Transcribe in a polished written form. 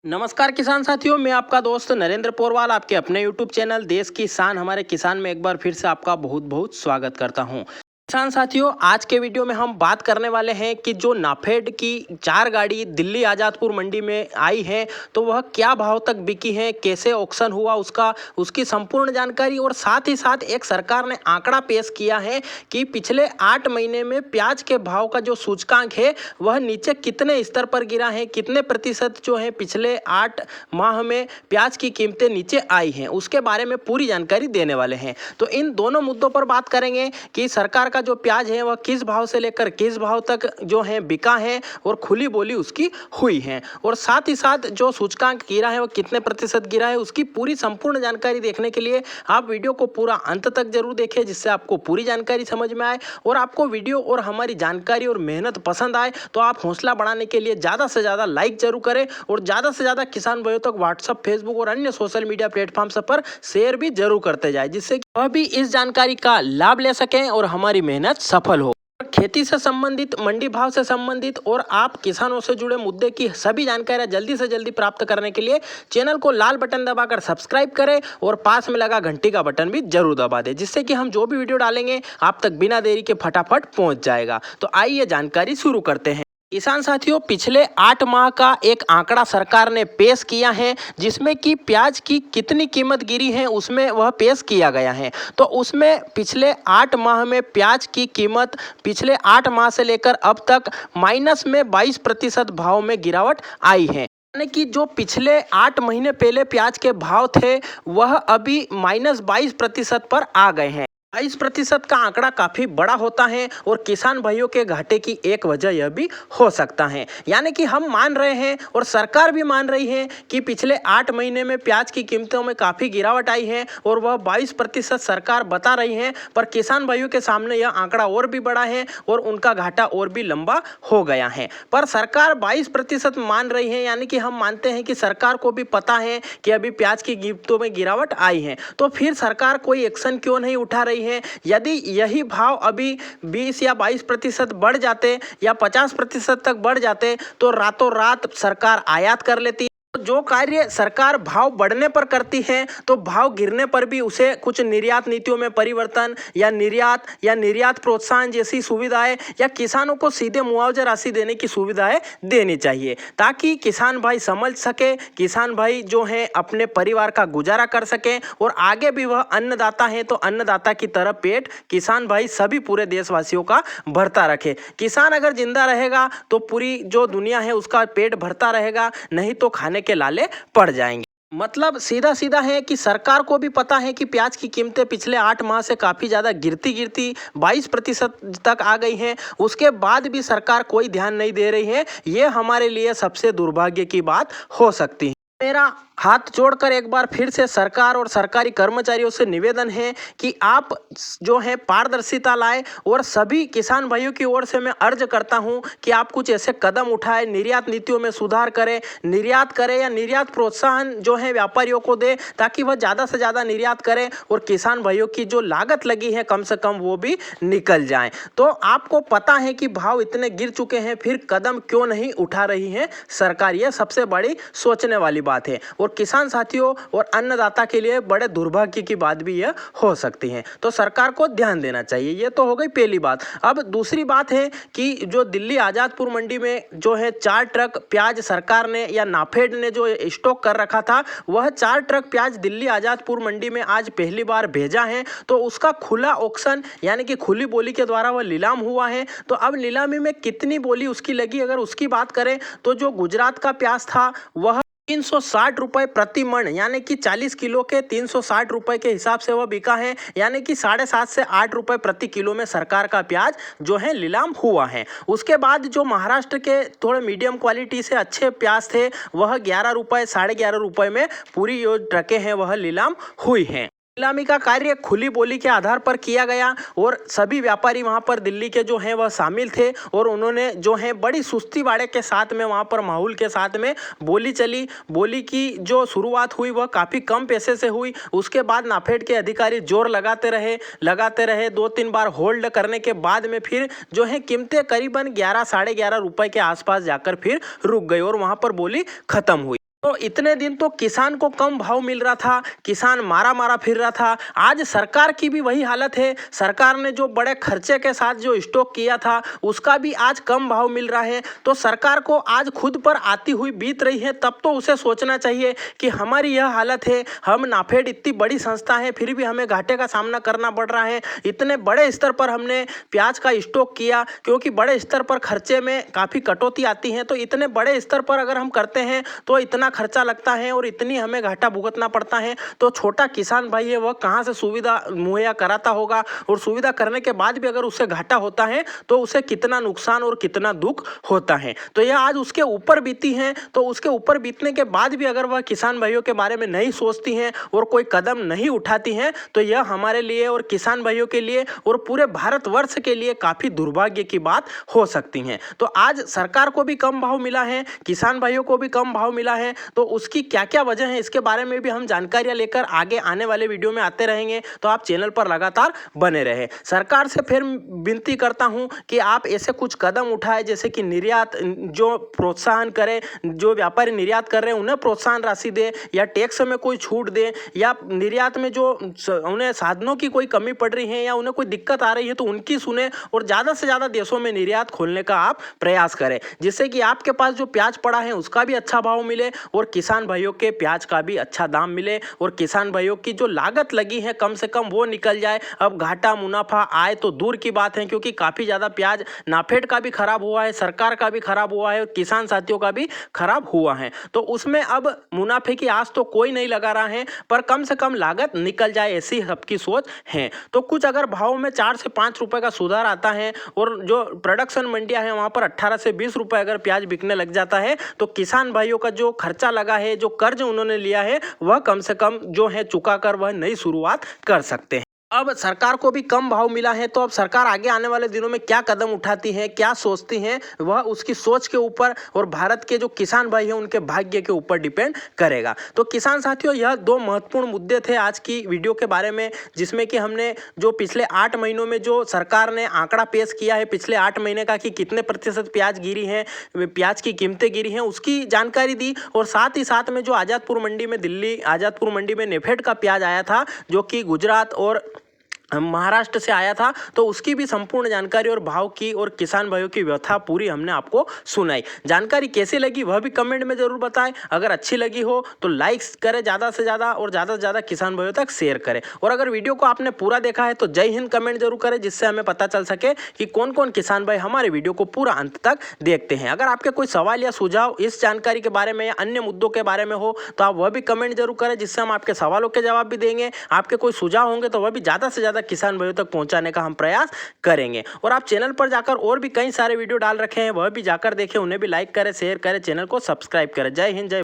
नमस्कार किसान साथियों, मैं आपका दोस्त नरेंद्र पोरवाल आपके अपने YouTube चैनल देश की शान हमारे किसान में एक बार फिर से आपका बहुत बहुत स्वागत करता हूं। किसान साथियों, आज के वीडियो में हम बात करने वाले हैं कि जो नाफेड की 4 गाड़ी दिल्ली आज़ादपुर मंडी में आई है तो वह क्या भाव तक बिकी है, कैसे ऑक्शन हुआ उसकी संपूर्ण जानकारी और साथ ही साथ एक सरकार ने आंकड़ा पेश किया है कि पिछले 8 महीने में प्याज के भाव का जो सूचकांक है वह नीचे कितने स्तर पर गिरा है, कितने प्रतिशत जो है पिछले 8 माह में प्याज की कीमतें नीचे आई हैं, उसके बारे में पूरी जानकारी देने वाले हैं। तो इन दोनों मुद्दों पर बात करेंगे कि सरकार जो प्याज है वह किस भाव से लेकर किस भाव तक जो है बिका है और खुली बोली उसकी हुई है, और साथ ही साथ जो सूचकांक गिरा है वह कितने प्रतिशत गिरा है उसकी पूरी संपूर्ण जानकारी देखने के लिए आप वीडियो को पूरा अंत तक जरूर देखें, जिससे आपको पूरी जानकारी समझ में आए। और आपको वीडियो और हमारी जानकारी और मेहनत पसंद आए तो आप हौसला बढ़ाने के लिए ज़्यादा से ज़्यादा लाइक जरूर करें और ज़्यादा से ज़्यादा किसान भाइयों तक व्हाट्सएप, फेसबुक और अन्य सोशल मीडिया प्लेटफॉर्म पर शेयर भी जरूर करते जाए, जिससे वह भी इस जानकारी का लाभ ले सकें और हमारी मेहनत सफल हो। खेती से संबंधित, मंडी भाव से संबंधित और आप किसानों से जुड़े मुद्दे की सभी जानकारियां जल्दी से जल्दी प्राप्त करने के लिए चैनल को लाल बटन दबाकर सब्सक्राइब करें और पास में लगा घंटी का बटन भी जरूर दबा दें, जिससे कि हम जो भी वीडियो डालेंगे आप तक बिना देरी के फटाफट पहुंच जाएगा। तो आइए जानकारी शुरू करते हैं। किसान साथियों, पिछले 8 माह का एक आंकड़ा सरकार ने पेश किया है जिसमें कि प्याज की कितनी कीमत गिरी है उसमें वह पेश किया गया है। तो उसमें पिछले 8 माह में प्याज की कीमत पिछले 8 माह से लेकर अब तक माइनस में 22% भाव में गिरावट आई है, यानी कि जो पिछले 8 महीने पहले प्याज के भाव थे वह अभी -22% पर आ गए हैं। 22% का आंकड़ा काफी बड़ा होता है और किसान भाइयों के घाटे की एक वजह यह भी हो सकता है, यानी कि हम मान रहे हैं और सरकार भी मान रही है कि पिछले 8 महीने में प्याज की कीमतों में काफी गिरावट आई है और वह 22% सरकार बता रही है, पर किसान भाइयों के सामने यह आंकड़ा और भी बड़ा है और उनका घाटा और भी लंबा हो गया है। पर सरकार 22% मान रही है, यानी कि हम मानते हैं कि सरकार को भी पता है कि अभी प्याज की कीमतों में गिरावट आई है, तो फिर सरकार कोई एक्शन क्यों नहीं उठा रही है। यदि यही भाव अभी 20 या 22% बढ़ जाते या 50% तक बढ़ जाते तो रातों रात सरकार आयात कर लेती। जो कार्य सरकार भाव बढ़ने पर करती है तो भाव गिरने पर भी उसे कुछ निर्यात नीतियों में परिवर्तन या निर्यात प्रोत्साहन जैसी सुविधाएं या किसानों को सीधे मुआवजा राशि देने की सुविधाएं देनी चाहिए, ताकि किसान भाई समझ सके, किसान भाई जो है अपने परिवार का गुजारा कर सके और आगे भी वह अन्नदाता है तो अन्नदाता की तरह पेट किसान भाई सभी पूरे देशवासियों का भरता रखे। किसान अगर जिंदा रहेगा तो पूरी जो दुनिया है उसका पेट भरता रहेगा, नहीं तो खाने के लाले पड़ जाएंगे। मतलब सीधा सीधा है कि सरकार को भी पता है कि प्याज की कीमतें पिछले 8 माह से काफ़ी ज़्यादा गिरती 22% तक आ गई हैं, उसके बाद भी सरकार कोई ध्यान नहीं दे रही है। ये हमारे लिए सबसे दुर्भाग्य की बात हो सकती है। मेरा हाथ जोड़कर एक बार फिर से सरकार और सरकारी कर्मचारियों से निवेदन है कि आप जो है पारदर्शिता लाए और सभी किसान भाइयों की ओर से मैं अर्ज करता हूं कि आप कुछ ऐसे कदम उठाएं, निर्यात नीतियों में सुधार करें, निर्यात करें या निर्यात प्रोत्साहन जो है व्यापारियों को दे, ताकि वह ज़्यादा से ज़्यादा निर्यात करें और किसान भाइयों की जो लागत लगी है कम से कम वो भी निकल जाए। तो आपको पता है कि भाव इतने गिर चुके हैं, फिर कदम क्यों नहीं उठा रही है सरकार? यह सबसे बड़ी सोचने वाली बात है और किसान साथियों और अन्नदाता के लिए बड़े दुर्भाग्य की बात भी यह हो सकती है। तो सरकार को ध्यान देना चाहिए। ये तो हो गई पहली बात। अब दूसरी बात है कि जो दिल्ली आज़ादपुर मंडी में जो है 4 ट्रक प्याज सरकार ने या नाफेड ने जो स्टॉक कर रखा था, वह 4 ट्रक प्याज दिल्ली आज़ादपुर मंडी में आज पहली बार भेजा है। तो उसका खुला ऑक्शन यानी कि खुली बोली के द्वारा वह नीलाम हुआ है। तो अब नीलामी में कितनी बोली उसकी लगी, अगर उसकी बात करें तो जो गुजरात का प्याज था वह 360 रुपये प्रति मन, यानी कि 40 किलो के 360 रुपये के हिसाब से वह बिका है, यानी कि 7.5 से 8 रुपये प्रति किलो में सरकार का प्याज जो है नीलाम हुआ है। उसके बाद जो महाराष्ट्र के थोड़े मीडियम क्वालिटी से अच्छे प्याज थे वह 11 रुपये, 11.5 रुपये में पूरी जो ट्रकें हैं वह नीलाम हुई हैं। नीलामी का कार्य खुली बोली के आधार पर किया गया और सभी व्यापारी वहां पर दिल्ली के जो हैं वह शामिल थे और उन्होंने जो है बड़ी सुस्ती बाड़े के साथ में वहां पर माहौल के साथ में बोली चली। बोली की जो शुरुआत हुई वह काफ़ी कम पैसे से हुई। उसके बाद नाफेड के अधिकारी जोर लगाते रहे 2-3 बार होल्ड करने के बाद में फिर जो है कीमतें करीबन 11 साढ़े 11 रुपये के आसपास जाकर फिर रुक गई और वहां पर बोली खत्म हुई। तो इतने दिन तो किसान को कम भाव मिल रहा था, किसान मारा मारा फिर रहा था। आज सरकार की भी वही हालत है। सरकार ने जो बड़े खर्चे के साथ जो स्टॉक किया था उसका भी आज कम भाव मिल रहा है। तो सरकार को आज खुद पर आती हुई बीत रही है, तब तो उसे सोचना चाहिए कि हमारी यह हालत है, हम नाफेड इतनी बड़ी संस्था है फिर भी हमें घाटे का सामना करना पड़ रहा है। इतने बड़े स्तर पर हमने प्याज का स्टॉक किया, क्योंकि बड़े स्तर पर खर्चे में काफ़ी कटौती आती है। तो इतने बड़े स्तर पर अगर हम करते हैं तो इतना खर्चा लगता है और इतनी हमें घाटा भुगतना पड़ता है। तो छोटा किसान भाई है वह कहाँ से सुविधा मुहैया कराता होगा, और सुविधा करने के बाद भी अगर उसे घाटा होता है तो उसे कितना नुकसान और कितना दुख होता है। तो यह आज उसके ऊपर बीती है। तो उसके ऊपर बीतने के बाद भी अगर वह किसान भाइयों के बारे में नहीं सोचती हैं और कोई कदम नहीं उठाती हैं तो यह हमारे लिए और किसान भाइयों के लिए और पूरे भारतवर्ष के लिए काफ़ी दुर्भाग्य की बात हो सकती है। तो आज सरकार को भी कम भाव मिला है, किसान भाइयों को भी कम भाव मिला है। तो उसकी क्या क्या वजह है इसके बारे में भी हम जानकारियां लेकर आगे आने वाले वीडियो में आते रहेंगे। तो आप चैनल पर लगातार बने रहे। सरकार से फिर विनती करता हूं कि आप ऐसे कुछ कदम उठाएं, जैसे कि निर्यात जो प्रोत्साहन करें, जो व्यापारी निर्यात कर रहे हैं उन्हें प्रोत्साहन राशि दे, या टैक्स में कोई छूट दे, या निर्यात में जो उन्हें साधनों की कोई कमी पड़ रही है या उन्हें कोई दिक्कत आ रही है तो उनकी सुने, और ज़्यादा से ज़्यादा देशों में निर्यात खोलने का आप प्रयास करें, जिससे कि आपके पास जो प्याज पड़ा है उसका भी अच्छा भाव मिले और किसान भाइयों के प्याज का भी अच्छा दाम मिले, और किसान भाइयों की जो लागत लगी है कम से कम वो निकल जाए। अब घाटा मुनाफा आए तो दूर की बात है, क्योंकि काफ़ी ज़्यादा प्याज नाफेड का भी खराब हुआ है, सरकार का भी खराब हुआ है और किसान साथियों का भी खराब हुआ है। तो उसमें अब मुनाफे की आस तो कोई नहीं लगा रहा है, पर कम से कम लागत निकल जाए ऐसी सबकी सोच है। तो कुछ अगर भाव में 4 से 5 रुपए का सुधार आता है और जो प्रोडक्शन मंडियां हैं वहां पर 18 से 20 रुपए अगर प्याज बिकने लग जाता है तो किसान भाइयों का जो खर्चा लगा है, जो कर्ज उन्होंने लिया है, वह कम से कम जो है चुका कर वह नई शुरुआत कर सकते हैं। अब सरकार को भी कम भाव मिला है, तो अब सरकार आगे आने वाले दिनों में क्या कदम उठाती है, क्या सोचती है, वह उसकी सोच के ऊपर और भारत के जो किसान भाई हैं उनके भाग्य के ऊपर डिपेंड करेगा। तो किसान साथियों, यह 2 महत्वपूर्ण मुद्दे थे आज की वीडियो के बारे में, जिसमें कि हमने जो पिछले 8 महीनों में जो सरकार ने आंकड़ा पेश किया है पिछले 8 महीने का कि कितने प्रतिशत प्याज गिरी है, प्याज की कीमतें गिरी हैं, उसकी जानकारी दी। और साथ ही साथ में जो आज़ादपुर मंडी में, दिल्ली आज़ादपुर मंडी में नेफेड का प्याज आया था जो कि गुजरात और महाराष्ट्र से आया था, तो उसकी भी संपूर्ण जानकारी और भाव की और किसान भाइयों की व्यथा पूरी हमने आपको सुनाई। जानकारी कैसी लगी वह भी कमेंट में जरूर बताएं। अगर अच्छी लगी हो तो लाइक करें ज़्यादा से ज़्यादा, और ज़्यादा से ज़्यादा किसान भाइयों तक शेयर करें। और अगर वीडियो को आपने पूरा देखा है तो जय हिंद कमेंट जरूर करें, जिससे हमें पता चल सके कि कौन कौन किसान भाई हमारे वीडियो को पूरा अंत तक देखते हैं। अगर आपके कोई सवाल या सुझाव इस जानकारी के बारे में या अन्य मुद्दों के बारे में हो तो आप वह भी कमेंट जरूर करें, जिससे हम आपके सवालों के जवाब भी देंगे। आपके कोई सुझाव होंगे तो वह भी ज़्यादा से ज़्यादा किसान भाइयों तक पहुंचाने का हम प्रयास करेंगे। और आप चैनल पर जाकर और भी कई सारे वीडियो डाल रखे हैं, वह भी जाकर देखें, उन्हें भी लाइक करें, शेयर करें, चैनल को सब्सक्राइब करें। जय हिंद, जय